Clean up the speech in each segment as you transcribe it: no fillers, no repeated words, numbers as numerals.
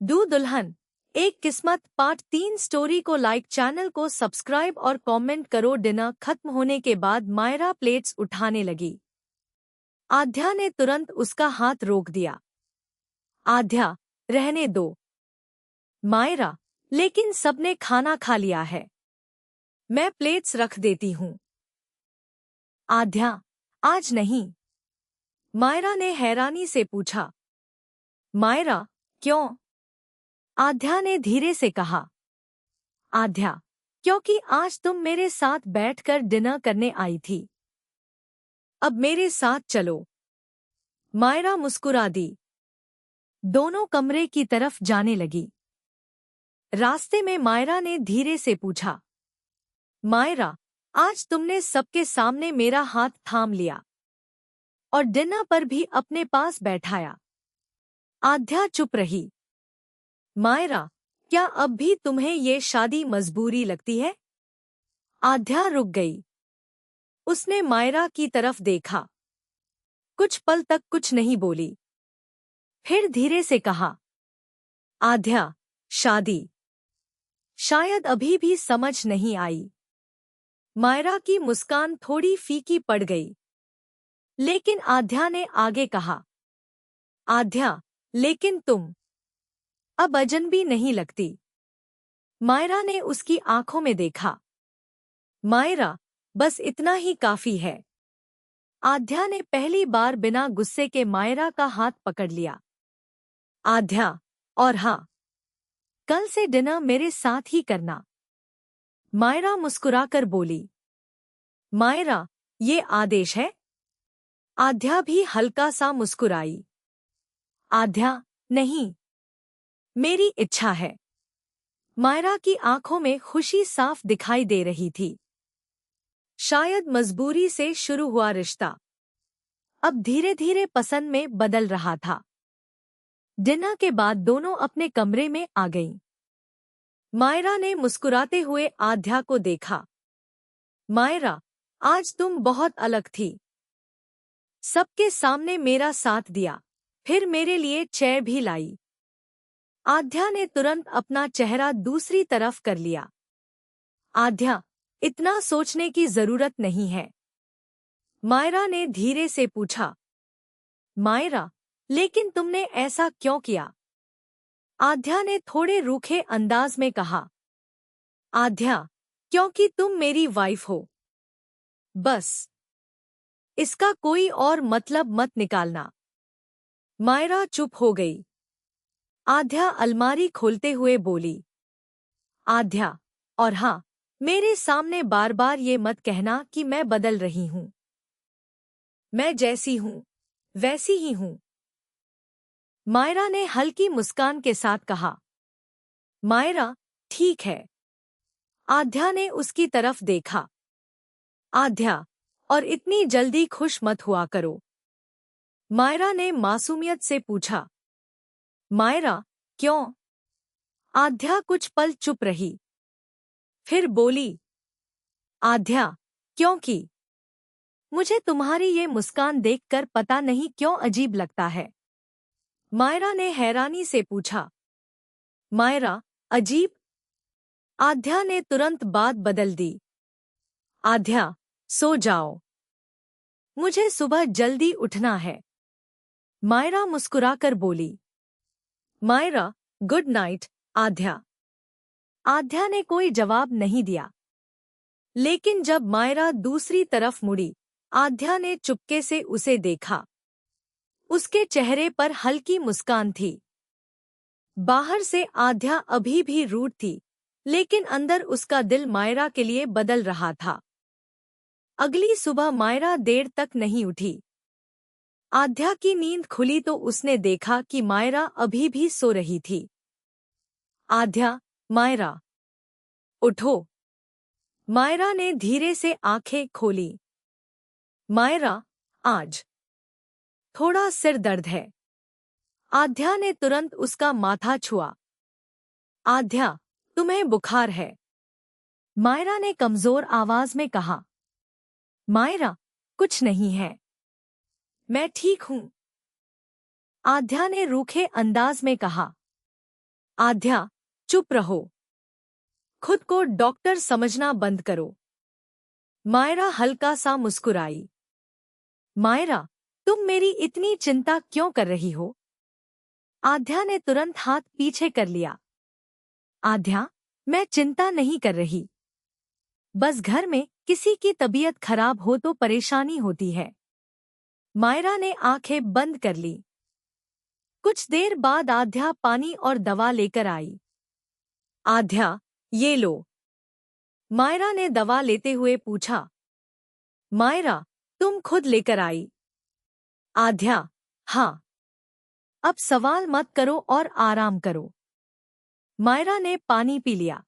Do दुल्हन एक किस्मत पार्ट 3 स्टोरी को लाइक, चैनल को सब्सक्राइब और कमेंट करो। डिनर खत्म होने के बाद मायरा प्लेट्स उठाने लगी। आध्या ने तुरंत उसका हाथ रोक दिया। आध्या, रहने दो। मायरा, लेकिन सबने खाना खा लिया है। मैं प्लेट्स रख देती हूँ। आध्या, आज नहीं। मायरा ने हैरानी से पूछा। मायरा, क्यों? आध्या ने धीरे से कहा। आध्या, क्योंकि आज तुम मेरे साथ बैठकर डिनर करने आई थी। अब मेरे साथ चलो। मायरा मुस्कुरा दी। दोनों कमरे की तरफ जाने लगी। रास्ते में मायरा ने धीरे से पूछा। मायरा, आज तुमने सबके सामने मेरा हाथ थाम लिया और डिनर पर भी अपने पास बैठाया। आध्या चुप रही। मायरा, क्या अब भी तुम्हें ये शादी मजबूरी लगती है? आध्या रुक गई। उसने मायरा की तरफ देखा। कुछ पल तक कुछ नहीं बोली। फिर धीरे से कहा। आध्या, शादी शायद अभी भी समझ नहीं आई। मायरा की मुस्कान थोड़ी फीकी पड़ गई। लेकिन आध्या ने आगे कहा। आध्या, लेकिन तुम अब अजनबी नहीं लगती। मायरा ने उसकी आंखों में देखा। मायरा, बस इतना ही काफी है। आध्या ने पहली बार बिना गुस्से के मायरा का हाथ पकड़ लिया। आध्या, और हाँ, कल से डिनर मेरे साथ ही करना। मायरा मुस्कुराकर बोली। मायरा, ये आदेश है? आध्या भी हल्का सा मुस्कुराई। आध्या, नहीं, मेरी इच्छा है। मायरा की आंखों में खुशी साफ दिखाई दे रही थी। शायद मजबूरी से शुरू हुआ रिश्ता अब धीरे धीरे पसंद में बदल रहा था। डिनर के बाद दोनों अपने कमरे में आ गईं। मायरा ने मुस्कुराते हुए आध्या को देखा। मायरा, आज तुम बहुत अलग थी। सबके सामने मेरा साथ दिया, फिर मेरे लिए चेयर भी लाई। आध्या ने तुरंत अपना चेहरा दूसरी तरफ कर लिया। आध्या, इतना सोचने की जरूरत नहीं है। मायरा ने धीरे से पूछा। मायरा, लेकिन तुमने ऐसा क्यों किया? आध्या ने थोड़े रूखे अंदाज में कहा। आध्या, क्योंकि तुम मेरी वाइफ हो। बस, इसका कोई और मतलब मत निकालना। मायरा चुप हो गई। आध्या अलमारी खोलते हुए बोली। आध्या, और हाँ, मेरे सामने बार बार ये मत कहना कि मैं बदल रही हूँ। मैं जैसी हूँ वैसी ही हूँ। मायरा ने हल्की मुस्कान के साथ कहा। मायरा, ठीक है। आध्या ने उसकी तरफ देखा। आध्या, और इतनी जल्दी खुश मत हुआ करो। मायरा ने मासूमियत से पूछा। मायरा, क्यों? आध्या कुछ पल चुप रही। फिर बोली। आध्या, क्योंकि मुझे तुम्हारी ये मुस्कान देखकर पता नहीं क्यों अजीब लगता है। मायरा ने हैरानी से पूछा। मायरा, अजीब? आध्या ने तुरंत बात बदल दी। आध्या, सो जाओ। मुझे सुबह जल्दी उठना है। मायरा मुस्कुराकर बोली। Myra, good night. आध्या। आध्या ने कोई जवाब नहीं दिया। लेकिन जब मायरा दूसरी तरफ मुड़ी, आध्या ने चुपके से उसे देखा। उसके चेहरे पर हल्की मुस्कान थी। बाहर से आध्या अभी भी रूठ थी, लेकिन अंदर उसका दिल मायरा के लिए बदल रहा था। अगली सुबह मायरा देर तक नहीं उठी। आध्या की नींद खुली तो उसने देखा कि मायरा अभी भी सो रही थी। आध्या, मायरा, उठो। मायरा ने धीरे से आंखें खोली। मायरा, आज थोड़ा सिर दर्द है। आध्या ने तुरंत उसका माथा छुआ। आध्या, तुम्हें बुखार है? मायरा ने कमजोर आवाज में कहा। मायरा, कुछ नहीं है, मैं ठीक हूं। आध्या ने रूखे अंदाज में कहा। आध्या, चुप रहो। खुद को डॉक्टर समझना बंद करो। मायरा हल्का सा मुस्कुराई। मायरा, तुम मेरी इतनी चिंता क्यों कर रही हो? आध्या ने तुरंत हाथ पीछे कर लिया। आध्या, मैं चिंता नहीं कर रही। बस घर में किसी की तबीयत खराब हो तो परेशानी होती है। मायरा ने आंखें बंद कर ली। कुछ देर बाद आध्या पानी और दवा लेकर आई। आध्या, ये लो। मायरा ने दवा लेते हुए पूछा। मायरा, तुम खुद लेकर आई? आध्या, हाँ। अब सवाल मत करो और आराम करो। मायरा ने पानी पी लिया।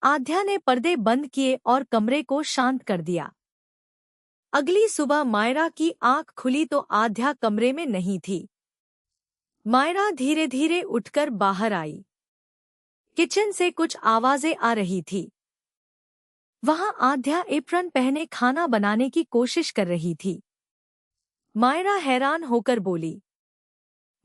आध्या ने पर्दे बंद किए और कमरे को शांत कर दिया। अगली सुबह मायरा की आंख खुली तो आध्या कमरे में नहीं थी। मायरा धीरे धीरे उठकर बाहर आई। किचन से कुछ आवाजें आ रही थी। वहां आध्या एप्रन पहने खाना बनाने की कोशिश कर रही थी। मायरा हैरान होकर बोली।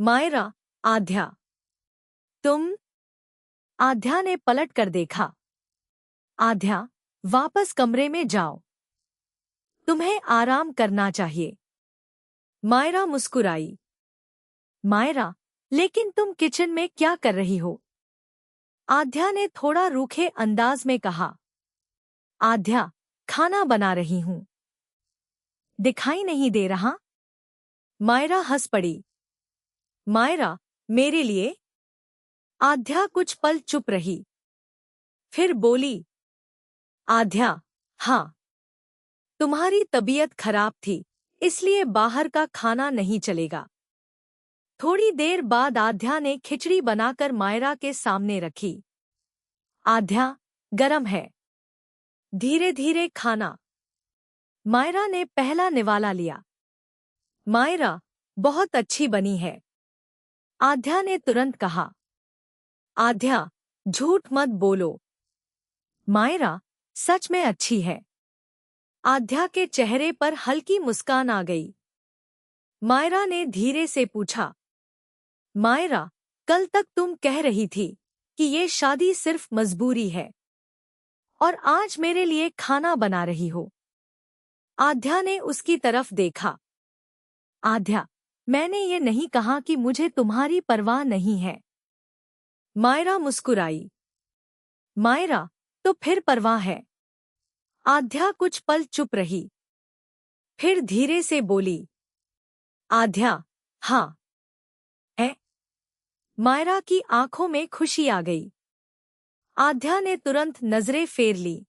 मायरा, आध्या, तुम? आध्या ने पलट कर देखा। आध्या, वापस कमरे में जाओ। तुम्हें आराम करना चाहिए। मायरा मुस्कुराई। मायरा, लेकिन तुम किचन में क्या कर रही हो? आध्या ने थोड़ा रूखे अंदाज में कहा। आध्या, खाना बना रही हूं। दिखाई नहीं दे रहा? मायरा हंस पड़ी। मायरा, मेरे लिए? आध्या कुछ पल चुप रही। फिर बोली। आध्या, हाँ। तुम्हारी तबीयत खराब थी, इसलिए बाहर का खाना नहीं चलेगा। थोड़ी देर बाद आध्या ने खिचड़ी बनाकर मायरा के सामने रखी। आध्या, गरम है। धीरे धीरे खाना। मायरा ने पहला निवाला लिया। मायरा, बहुत अच्छी बनी है। आध्या ने तुरंत कहा। आध्या, झूठ मत बोलो। मायरा, सच में अच्छी है। आध्या के चेहरे पर हल्की मुस्कान आ गई। मायरा ने धीरे से पूछा। मायरा, कल तक तुम कह रही थी कि ये शादी सिर्फ मजबूरी है, और आज मेरे लिए खाना बना रही हो। आध्या ने उसकी तरफ देखा। आध्या, मैंने ये नहीं कहा कि मुझे तुम्हारी परवाह नहीं है। मायरा मुस्कुराई। मायरा, तो फिर परवाह है? आध्या कुछ पल चुप रही। फिर धीरे से बोली। आध्या, हाँ। है? मायरा की आंखों में खुशी आ गई। आध्या ने तुरंत नजरें फेर ली।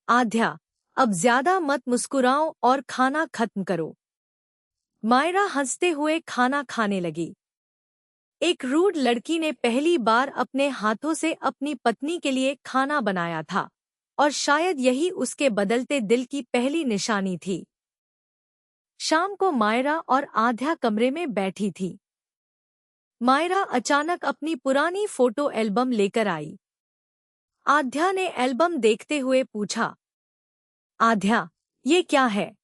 आध्या, अब ज्यादा मत मुस्कुराओ और खाना खत्म करो। मायरा हंसते हुए खाना खाने लगी। एक रूड लड़की ने पहली बार अपने हाथों से अपनी पत्नी के लिए खाना बनाया था, और शायद यही उसके बदलते दिल की पहली निशानी थी। शाम को मायरा और आध्या कमरे में बैठी थी। मायरा अचानक अपनी पुरानी फोटो एल्बम लेकर आई। आध्या ने एल्बम देखते हुए पूछा। आध्या, ये क्या है?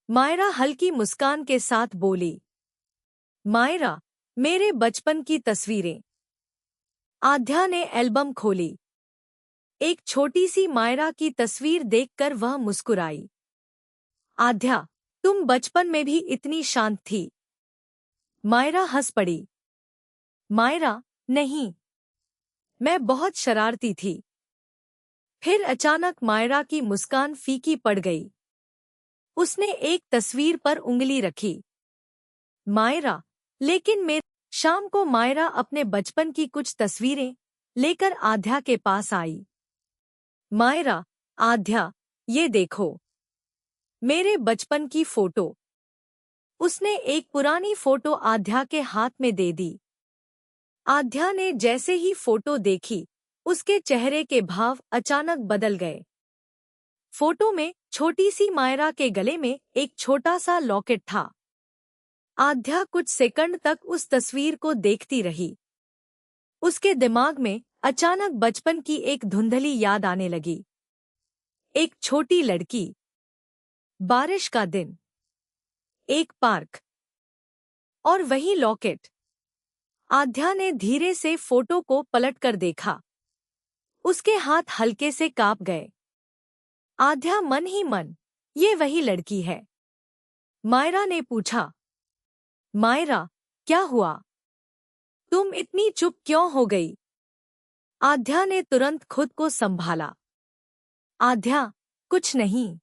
मायरा हल्की मुस्कान के साथ बोली। मायरा, मेरे बचपन की तस्वीरें। आध्या ने एल्बम खोली। एक छोटी सी मायरा की तस्वीर देखकर वह मुस्कुराई। आध्या, तुम बचपन में भी इतनी शांत थी? मायरा हंस पड़ी। मायरा, नहीं, मैं बहुत शरारती थी। फिर अचानक मायरा की मुस्कान फीकी पड़ गई। उसने एक तस्वीर पर उंगली रखी। मायरा, लेकिन मेरे। शाम को मायरा अपने बचपन की कुछ तस्वीरें लेकर आध्या के पास आई। मायरा, आध्या, ये देखो, मेरे बचपन की फोटो। उसने एक पुरानी फोटो आध्या के हाथ में दे दी। आध्या ने जैसे ही फोटो देखी, उसके चेहरे के भाव अचानक बदल गए। फोटो में छोटी सी मायरा के गले में एक छोटा सा लॉकेट था। आध्या कुछ सेकंड तक उस तस्वीर को देखती रही। उसके दिमाग में अचानक बचपन की एक धुंधली याद आने लगी। एक छोटी लड़की, बारिश का दिन, एक पार्क, और वही लॉकेट। आध्या ने धीरे से फोटो को पलटकर देखा। उसके हाथ हल्के से कांप गए। आध्या मन ही मन, ये वही लड़की है। मायरा ने पूछा, मायरा, क्या हुआ? तुम इतनी चुप क्यों हो गई? आध्या ने तुरंत खुद को संभाला। आध्या, कुछ नहीं।